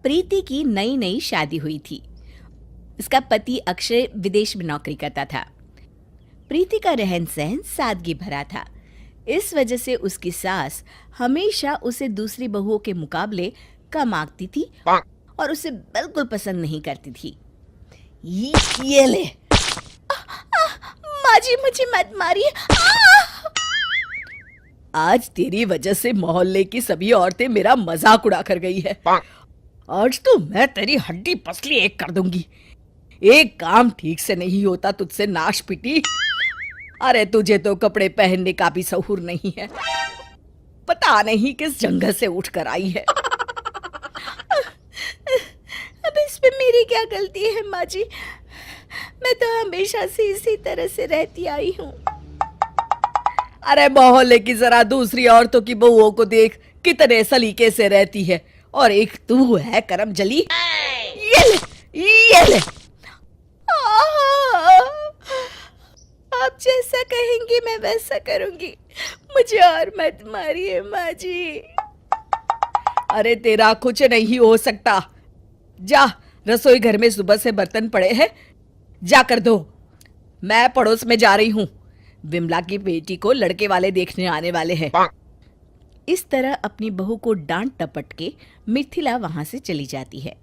प्रीति की नई नई शादी हुई थी। उसका पति अक्षय विदेश में नौकरी करता था। प्रीति का रहन सहन सादगी भरा था। इस वजह से उसकी सास हमेशा उसे दूसरी बहुओं के मुकाबले कम आंकती थी और उसे बिल्कुल पसंद नहीं करती थी। ये ले। माँ जी, मुझे मत मारिए। आज तेरी वजह से मोहल्ले की सभी औरतें मेरा मजाक उड़ा कर गई है। आज तो मैं तेरी हड्डी पसली एक कर दूंगी। एक काम ठीक से नहीं होता तुझसे नाश पिटी। अरे तुझे तो कपड़े पहनने का भी सहूर नहीं है। पता नहीं किस जंगल से उठ कर आई है। अब इसमें मेरी क्या गलती है माँ जी? मैं तो हमेशा से इसी तरह से रहती आई हूँ। अरे मोहल्ले की जरा दूसरी औरतों की बहुओं को देख, कितने सलीके से रहती है, और एक तू है करम जली। ये ले, ये ले। आप जैसा कहेंगी मैं वैसा करूंगी। मुझे और मत मारिए माँ जी। अरे तेरा कुछ नहीं हो सकता। जा, रसोई घर में सुबह से बर्तन पड़े हैं, जाकर धो। मैं पड़ोस में जा रही हूँ। विमला की बेटी को लड़के वाले देखने आने वाले हैं। इस तरह अपनी बहू को डांट टपट के मिथिला वहां से चली जाती है।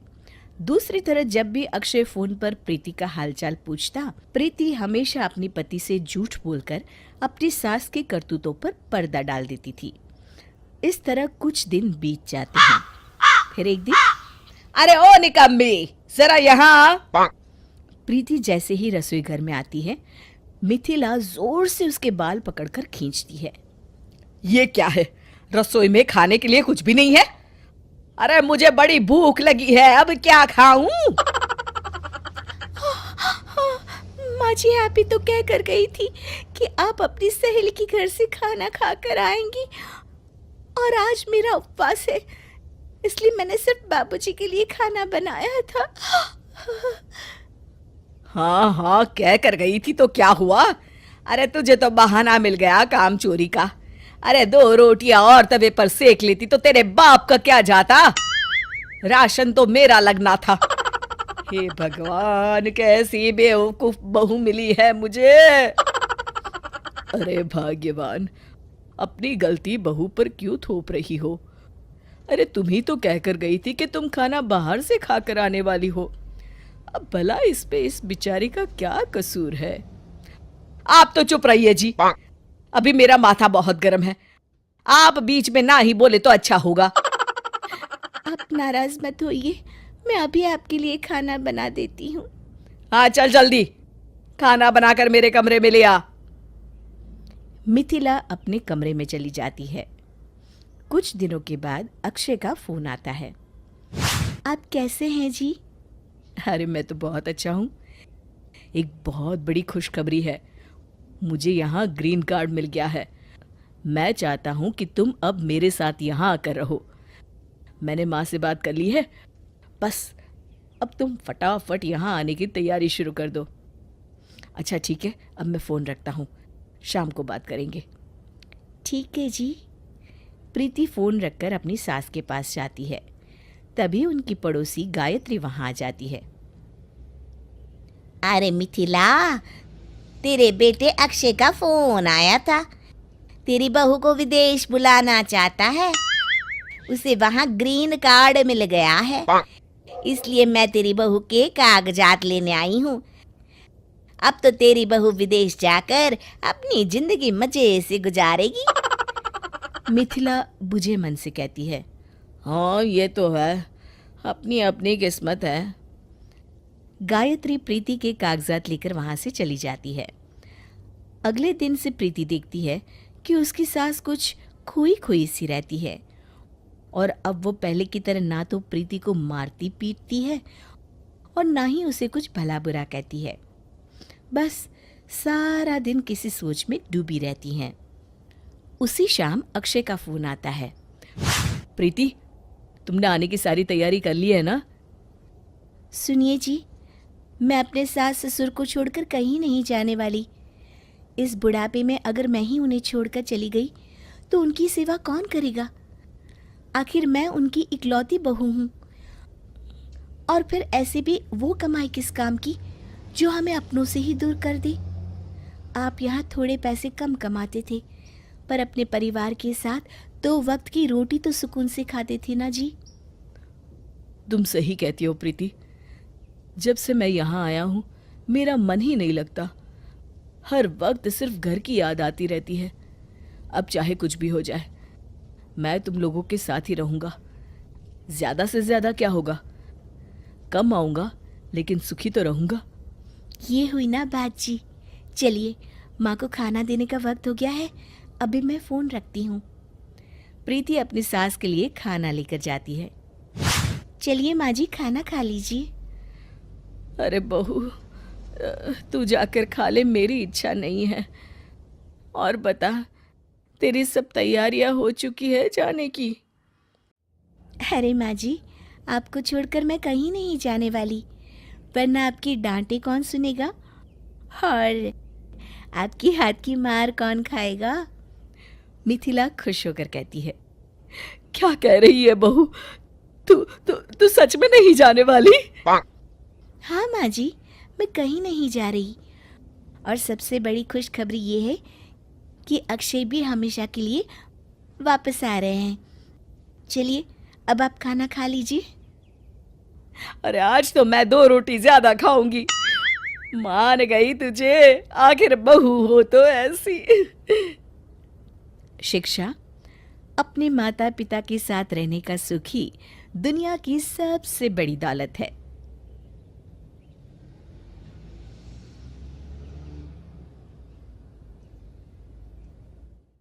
दूसरी तरफ जब भी अक्षय फोन पर प्रीति का हालचाल पूछता, प्रीति हमेशा अपनी पति से झूठ बोलकर अपनी सास के करतूतों पर पर्दा डाल देती थी। इस तरह कुछ दिन बीत जाते हैं। फिर एक दिन, अरे ओ निकम्मी, जरा यहाँ। प्रीति जैसे ही रसोई घर में आती है, मिथिला जोर से उसके बाल पकड़कर खींचती है। ये क्या है? रसोई में खाने के लिए कुछ भी नहीं है? अरे मुझे बड़ी भूख लगी है, अब क्या खाऊं? माँ जी, आप ही तो कह कर गई थी कि आप अपनी सहेली के घर से खाना खाकर आएंगी, और आज मेरा उपवास है, इसलिए मैंने सिर्फ बाबूजी के लिए खाना बनाया था। हाँ हाँ, कह कर गई थी तो क्या हुआ? अरे तुझे तो बहाना मिल गया काम चोरी का। अरे 2 रोटियां और तवे पर सेक लेती तो तेरे बाप का क्या जाता? राशन तो मेरा लगना था। हे भगवान, कैसी बेवकूफ बहू मिली है मुझे। अरे भाग्यवान, अपनी गलती बहू पर क्यों थोप रही हो? अरे तुम ही तो कहकर गई थी कि तुम खाना बाहर से खाकर आने वाली हो। अब भला इस पे इस बिचारी का क्या कसूर है? आप तो चुप रहिए जी, अभी मेरा माथा बहुत गर्म है। आप बीच में ना ही बोले तो अच्छा होगा। आप नाराज मत होइए, मैं अभी आपके लिए खाना बना देती हूँ। हाँ चल जल्दी, खाना बनाकर मेरे कमरे में ले आ। मिथिला अपने कमरे में चली जाती है। कुछ दिनों के बाद अक्षय का फोन आता है। आप कैसे हैं जी? अरे मैं तो बहुत अच्छा हूँ। एक बहुत बड़ी खुशखबरी है, मुझे यहाँ ग्रीन कार्ड मिल गया है। मैं चाहता हूँ कि तुम अब मेरे साथ यहाँ आकर रहो। मैंने माँ से बात कर ली है, बस अब तुम फटाफट यहाँ आने की तैयारी शुरू कर दो। अच्छा ठीक है, अब मैं फ़ोन रखता हूँ, शाम को बात करेंगे। ठीक है जी। प्रीति फ़ोन रखकर अपनी सास के पास जाती है। तभी उनकी पड़ोसी गायत्री वहाँ आ जाती है। अरे मिथिला, तेरे बेटे अक्षय का फोन आया था। तेरी बहू को विदेश बुलाना चाहता है, उसे वहाँ ग्रीन कार्ड मिल गया है, इसलिए मैं तेरी बहू के कागजात लेने आई हूँ। अब तो तेरी बहू विदेश जाकर अपनी जिंदगी मजे से गुजारेगी। मिथिला बुझे मन से कहती है, हाँ ये तो है, अपनी अपनी किस्मत है। गायत्री प्रीति के कागजात लेकर वहां से चली जाती है। अगले दिन से प्रीति देखती है कि उसकी सास कुछ खोई खोई सी रहती है, और अब वो पहले की तरह ना तो प्रीति को मारती पीटती है और ना ही उसे कुछ भला बुरा कहती है। बस सारा दिन किसी सोच में डूबी रहती हैं। उसी शाम अक्षय का फोन आता है। प्रीति, तुमने आने की सारी तैयारी कर ली है ना? सुनिए जी, मैं अपने सास ससुर को छोड़कर कहीं नहीं जाने वाली। इस बुढ़ापे में अगर मैं ही उन्हें छोड़कर चली गई तो उनकी सेवा कौन करेगा? आखिर मैं उनकी इकलौती बहू हूँ और फिर ऐसे भी वो कमाई किस काम की जो हमें अपनों से ही दूर कर दे। आप यहाँ थोड़े पैसे कम कमाते थे, पर अपने परिवार के साथ 2 वक्त की रोटी तो सुकून से खाते थे ना जी। तुम सही कहती हो प्रीति। जब से मैं यहाँ आया हूँ मेरा मन ही नहीं लगता। हर वक्त सिर्फ घर की याद आती रहती है। अब चाहे कुछ भी हो जाए, मैं तुम लोगों के साथ ही रहूँगा। ज़्यादा से ज़्यादा क्या होगा, कम आऊँगा लेकिन सुखी तो रहूँगा। ये हुई ना बात जी। चलिए, माँ को खाना देने का वक्त हो गया है, अभी मैं फ़ोन रखती हूँ। प्रीति अपनी सास के लिए खाना लेकर जाती है। चलिए माँ जी, खाना खा लीजिए। अरे बहू, तू जाकर खा ले, मेरी इच्छा नहीं है। और बता, तेरी सब तैयारियां हो चुकी है जाने की? अरे माँ जी, आपको छोड़कर मैं कहीं नहीं जाने वाली, वरना आपकी डांटे कौन सुनेगा और आपकी हाथ की मार कौन खाएगा। मिथिला खुश होकर कहती है, क्या कह रही है बहू? तू सच में नहीं जाने वाली? हाँ माँ जी, मैं कहीं नहीं जा रही। और सबसे बड़ी खुशखबरी ये है कि अक्षय भी हमेशा के लिए वापस आ रहे हैं। चलिए, अब आप खाना खा लीजिए। अरे आज तो मैं 2 रोटी ज्यादा खाऊंगी। मान गई तुझे, आखिर बहू हो तो ऐसी। शिक्षा अपने माता पिता के साथ रहने का सुख ही दुनिया की सबसे बड़ी दौलत है।